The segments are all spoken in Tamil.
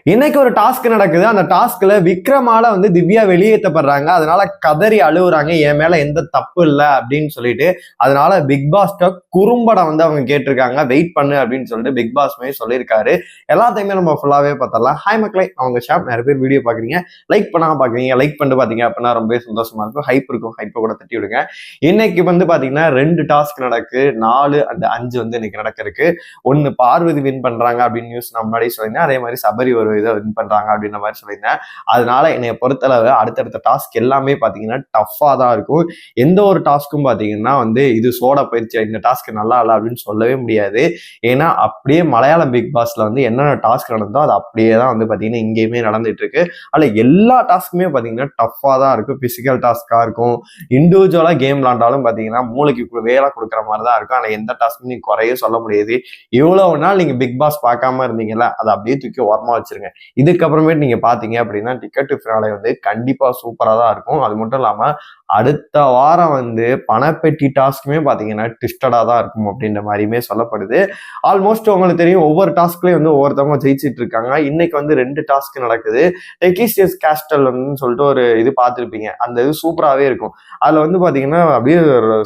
இன்னைக்கு ஒரு டாஸ்க் நடக்குது. அந்த டாஸ்க்ல விக்ரமால திவ்யா வெளியேற்றப்படுறாங்க. அதனால கதறி அழுவுறாங்க, என் மேல எந்த தப்பு இல்லை அப்படின்னு சொல்லிட்டு. அதனால பிக் பாஸ்ட குறும்படம் அவங்க கேட்டிருக்காங்க, வெயிட் பண்ணு அப்படின்னு சொல்லிட்டு பிக் பாஸ்மே சொல்லியிருக்காரு. எல்லாத்தையுமே நம்ம ஃபுல்லாவே பார்த்தரலாம். ஹாய் மக்களே, அவங்க ஷாப் நிறைய பேர் வீடியோ பாக்குறீங்க, லைக் பண்ணாம பாக்குறீங்க. லைக் பண்ணிட்டு பாத்தீங்க அப்படின்னா ரொம்பவே சந்தோஷமா இருக்கும். ஹைப் இருக்கும், ஹைப்பை கூட தட்டி விடுங்க. இன்னைக்கு பாத்தீங்கன்னா 2 டாஸ்க் நடக்கு, 4 and 5 இன்னைக்கு நடக்க இருக்கு. ஒன்னு பார்வதி வின் பண்றாங்க அப்படின்னு நியூஸ் நான் முன்னாடியே சொல்லியிருந்தேன். அதே மாதிரி சபரி ஒரு இதை வின் பண்றாங்க அப்படின்ற மாதிரி சொல்லியிருந்தேன். அதனால என்னைய பொறுத்தளவு அடுத்தடுத்த டாஸ்க் எல்லாமே பாத்தீங்கன்னா டஃபா தான் இருக்கும். எந்த ஒரு டாஸ்க்கும் பாத்தீங்கன்னா இது சோட பயிற்சி, இந்த டாஸ்க் நல்லா இல்லை அப்படின்னு சொல்லவே முடியாது. ஏன்னா அப்படியே மலையாளம் பிக் பாஸ்ல என்னென்ன டாஸ்க் நடந்தோ அது அப்படியே தான் பாத்தீங்கன்னா இங்கேயுமே நடந்துட்டு இருக்கு. அதுல எல்லா டாஸ்க்குமே பாத்தீங்கன்னா டஃபா தான் இருக்கும். பிசிக்கல் டாஸ்கா இருக்கும், இண்டிவிஜுவலா கேம் விளாண்டாலும் பாத்தீங்கன்னா மூளைக்கு வேலை கொடுக்குற மாதிரி தான் இருக்கும். ஆனா எந்த டாஸ்க்கும் நீங்க குறைய சொல்ல முடியாது. இவ்வளவு நாள் நீங்க பிக் பாஸ் பார்க்காம இருந்தீங்கல்ல, அதை அப்படியே தூக்கி ஓரமா வச்சிருங்க. இதுக்கப்புறமேட்டு நீங்க பாத்தீங்க அப்படின்னா டிக்கெட் ஃபினாலே கண்டிப்பா சூப்பரா தான் இருக்கும். அது மட்டும் இல்லாம அடுத்த வாரம் பணப்பெட்டி டாஸ்க்குமே பாத்தீங்கன்னா ட்விஸ்டடா தான் இருக்கும் அப்படின்ற மாதிரியுமே சொல்லப்படுது. ஆல்மோஸ்ட் உங்களுக்கு தெரியும், ஒவ்வொரு டாஸ்க்லயும் ஒவ்வொருத்தவங்க ஜெயிச்சிட்டு இருக்காங்க. இன்னைக்கு 2 டாஸ்க் நடக்குது. டெக்கிஸ்டியஸ் கேஸ்டல் சொல்லிட்டு ஒரு இது பார்த்துருப்பீங்க. அந்த இது சூப்பராகவே இருக்கும். அதுல பாத்தீங்கன்னா அப்படியே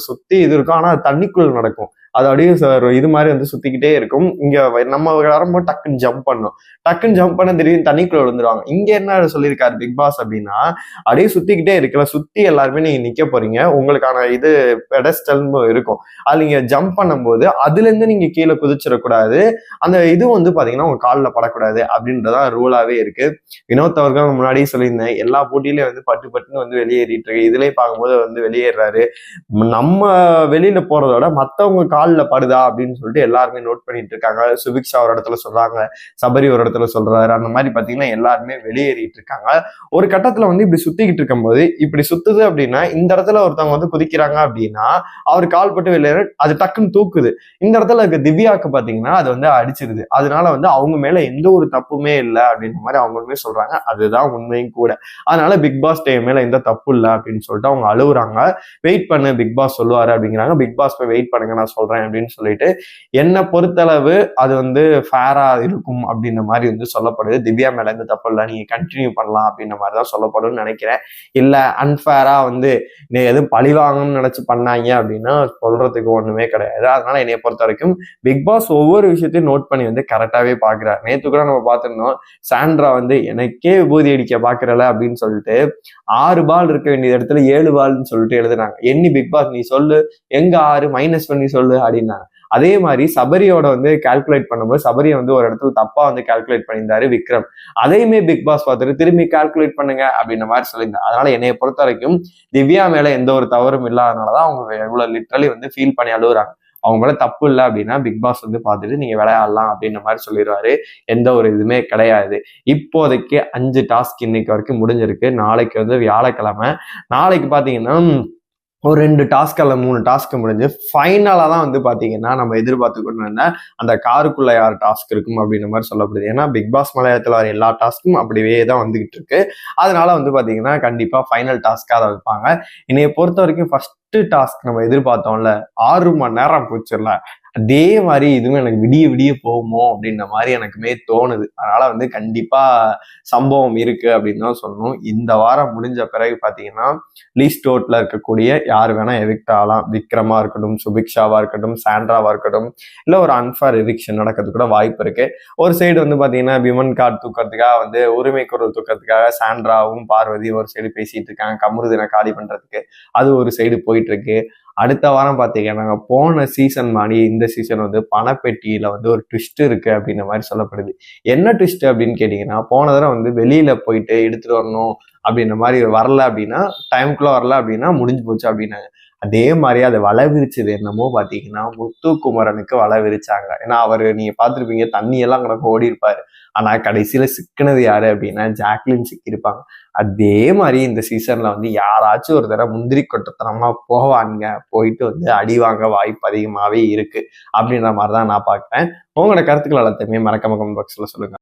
சுத்தி இது இருக்கும், ஆனா தண்ணிக்குள்ள நடக்கும். அது அப்படியே இது மாதிரி சுத்திக்கிட்டே இருக்கும். இங்க நம்ம வரும்போது டக்குன்னு ஜம்ப் பண்ணும், டக்குன்னு ஜம்ப் பண்ண திடீர்னு தண்ணிக்குள்ள விழுந்துருவாங்க. இங்க என்ன சொல்லியிருக்காரு பிக் பாஸ் அப்படின்னா, அப்படியே சுத்திக்கிட்டே இருக்கல, சுத்தி எல்லாருமே நீங்க நிக்க போறீங்க, உங்களுக்கான இது பெடஸ்டல் இருக்கும். அது நீங்க ஜம்ப் பண்ணும்போது அதுல இருந்து நீங்க கீழே குதிச்சிடக்கூடாது. அந்த இது பாத்தீங்கன்னா உங்க காலில் படக்கூடாது அப்படின்றதான் ரூலாவே இருக்கு. வினோத் அவர்கள் முன்னாடியே சொல்லியிருந்தேன், எல்லா போட்டியிலையும் பட்டு பட்டுன்னு வெளியேறிட்டு இருக்கு. இதுலயே பார்க்கும்போது வெளியேறாரு. நம்ம வெளியில போறதோட மத்தவங்க காலில் படுதா அப்படின்னு சொல்லிட்டு எல்லாருமே நோட் பண்ணிட்டு இருக்காங்க. சுபிக்ஷா ஒரு இடத்துல சொல்றாங்க, சபரி ஒரு இடத்துல சொல்றாரு. அந்த மாதிரி பாத்தீங்கன்னா எல்லாருமே வெளியேறிட்டு இருக்காங்க. ஒரு கட்டத்துல இப்படி சுத்திக்கிட்டு இருக்கும்போது, இப்படி சுத்துது அப்படின்னா இந்த இடத்துல ஒருத்தவங்க குதிக்கிறாங்க அப்படின்னா அவர் கால் பட்டு வெளியேற, அது டக்குன்னு தூக்குது. இந்த இடத்துல இருக்க திவ்யாவுக்கு பாத்தீங்கன்னா அது அடிச்சிருது. அதனால அவங்க மேல எந்த ஒரு தப்புமே இல்லை அப்படின்ற மாதிரி அவங்களுமே சொல்றாங்க. அதுதான் உண்மையும் கூட. அதனால பிக் பாஸ் டைம் மேல எந்த தப்பு இல்லை அப்படின்னு சொல்லிட்டு அவங்க அழுகுறாங்க. வெயிட் பண்ணு, பிக் பாஸ் சொல்லுவாரு அப்படிங்கிறாங்க. பிக் பாஸ் போய் வெயிட் பண்ணுங்க, நான் சொல்றேன் அப்படின்னு சொல்லிட்டு. என்னை பொறுத்தளவு அது ஃபேரா இருக்கும் அப்படின்ற மாதிரி சொல்லப்படுது. திவ்யா மேல எந்த தப்பு இல்லை, நீங்க கண்டினியூ பண்ணலாம் அப்படின்ற மாதிரிதான் சொல்லப்படும் நினைக்கிறேன். இல்ல அன்ஃபேரா நீ எதுவும் பழிவாங்கன்னு நினைச்சு பண்ணாங்க அப்படின்னா சொல்றதுக்கு ஒண்ணுமே கிடையாது. அதனால என்னைய பொறுத்த வரைக்கும் பிக் பாஸ் ஒவ்வொரு விஷயத்தையும் நோட் பண்ணி கரெக்டாவே பாக்குறாரு. நேத்து கூட நம்ம பார்த்திருந்தோம், சாண்ட்ரா எனக்கே விபூதி அடிக்க பாக்குறல அப்படின்னு சொல்லிட்டு 6 பால் இருக்க வேண்டிய இடத்துல 7 பால்னு சொல்லிட்டு எழுதுனாங்க. எண்ணி பிக் பாஸ் நீ சொல்லு, எங்க 6 மைனஸ் பண்ணி சொல்லு அப்படின்னாங்க. அதே மாதிரி சபரியோட கால்குலேட் பண்ணும்போது சபரியை ஒரு இடத்துல தப்பா கால்குலேட் பண்ணியிருந்தாரு விக்ரம். அதையுமே பிக் பாஸ் பார்த்துட்டு திரும்பி கால்குலேட் பண்ணுங்க அப்படின்ற மாதிரி சொல்லியிருந்தாங்க. அதனால என்னைய பொறுத்த வரைக்கும் திவ்யா மேல எந்த ஒரு தவறும் இல்லாதனாலதான் அவங்க இவ்வளவு லிட்டரலி ஃபீல் பண்ணி அழுகுறாங்க. அவங்க மேல தப்பு இல்லை அப்படின்னா பிக் பாஸ் பார்த்துட்டு நீங்க விளையாடலாம் அப்படின்ற மாதிரி சொல்லிடுவாரு. எந்த ஒரு இதுவுமே கிடையாது. இப்போதைக்கு 5 டாஸ்க் இன்னைக்கு வரைக்கும் முடிஞ்சிருக்கு. நாளைக்கு வியாழக்கிழமை. நாளைக்கு பாத்தீங்கன்னா ஒரு 2 டாஸ்க் அல்ல 3 டாஸ்க் முடிஞ்சு ஃபைனலா தான் பாத்தீங்கன்னா நம்ம எதிர்பார்த்து கொண்டு இருந்த அந்த காருக்குள்ள யார் டாஸ்க் இருக்கும் அப்படின்ற மாதிரி சொல்லப்படுது. ஏன்னா பிக் பாஸ் மலையாளத்துல வர எல்லா டாஸ்க்கும் அப்படியே தான் வந்துகிட்டு இருக்கு. அதனால பாத்தீங்கன்னா கண்டிப்பா ஃபைனல் டாஸ்கா அதை வைப்பாங்க. என்னைய பொறுத்த வரைக்கும் ஃபர்ஸ்ட் டாஸ்க் நம்ம எதிர்பார்த்தோம்ல, 6 மணி நேரம் போச்சுல்ல, அதே மாதிரி இதுவும் எனக்கு விடிய விடிய போகுமோ அப்படின்ற மாதிரி எனக்குமே தோணுது. அதனால கண்டிப்பா சம்பவம் இருக்கு அப்படின்னு தான் சொல்லணும். இந்த வாரம் முடிஞ்ச பிறகு பாத்தீங்கன்னா லீஸ்ட் அவுட்ல இருக்கக்கூடிய யார் வேணா எவிக்ட் ஆகலாம். விக்ரமா இருக்கட்டும், சுபிக்ஷாவா இருக்கட்டும், சாண்ட்ராவா இருக்கட்டும், இல்ல ஒரு அன்ஃபேர் எவிக்ஷன் நடக்கிறதுக்கு கூட வாய்ப்பு இருக்கு. ஒரு சைடு பாத்தீங்கன்னா விமன் கார்டு தூக்கிறதுக்காக உரிமை குரல் தூக்கிறதுக்காக சாண்ட்ராவும் பார்வதியும் ஒரு சைடு பேசிட்டு இருக்காங்க, கமருதினை காலி பண்றதுக்கு. அது ஒரு சைடு போயிட்டு இருக்கு. அடுத்த வாரம் பாத்தீங்கன்னா போன சீசன் மாதிரி இந்த சீசன் பணப்பெட்டியில ஒரு ட்விஸ்ட் இருக்கு அப்படின்ற மாதிரி சொல்லப்படுது. என்ன ட்விஸ்ட் அப்படின்னு கேட்டீங்கன்னா, போன தடவை வெளியில போயிட்டு எடுத்துட்டு வரணும் அப்படின்ற மாதிரி வரல அப்படின்னா, டைமுக்குள்ள வரல அப்படின்னா முடிஞ்சு போச்சு அப்படின்னாங்க. அதே மாதிரி அதை வலை விரிச்சது என்னமோ பாத்தீங்கன்னா முத்துக்குமரனுக்கு வலை விரிச்சாங்க. ஏன்னா அவரு நீங்க பாத்திருப்பீங்க, தண்ணி எல்லாம் கணக்கு ஓடி இருப்பாரு. ஆனா கடைசியில சிக்கினது யாரு அப்படின்னா ஜாக்லின் சிக்கியிருப்பாங்க. அதே மாதிரி இந்த சீசன்ல யாராச்சும் ஒரு தடவை முந்திரி கொட்டத்தனமா போவாங்க, போயிட்டு அடி வாங்க வாய்ப்பு அதிகமாவே இருக்கு அப்படின்ற மாதிரிதான் நான் பாக்குறேன். உங்களோட கருத்துக்கள் எல்லாத்தையுமே மறக்காம கமெண்ட் பாக்ஸ்ல சொல்லுங்க.